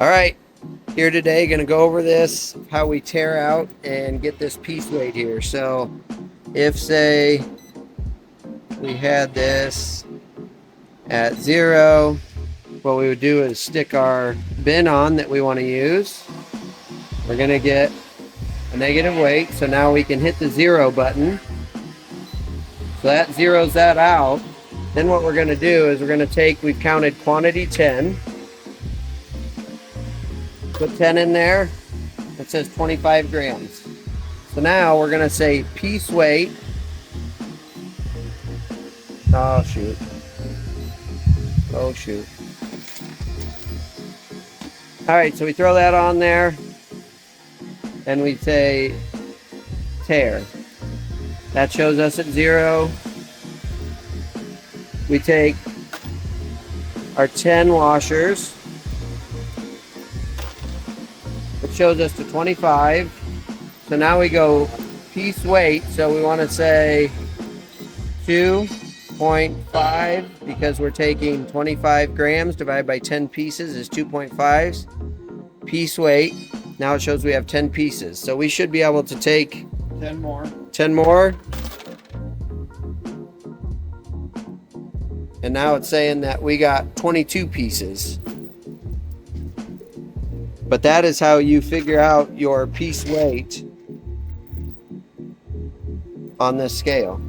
All right, here today, gonna go over this, how we tear out and get this piece weight here. So if say we had this at 0, what we would do is stick our bin on that we want to use. We're gonna get a negative weight, so now we can hit the 0 button. So that zeroes that out. Then what we're gonna do is we're gonna take, we've counted quantity 10, put 10 in there, it says 25 grams. So now we're gonna say piece weight. Oh shoot. Oh shoot. All right, so we throw that on there and we say Tare. That shows us at 0. We take our 10 washers. It shows us to 25. So now we go piece weight. So we want to say 2.5 because we're taking 25 grams divided by 10 pieces is 2.5s. Piece weight. Now it shows we have 10 pieces. So we should be able to take 10 more. 10 more. And now it's saying that we got 22 pieces. But that is how you figure out your piece weight on this scale.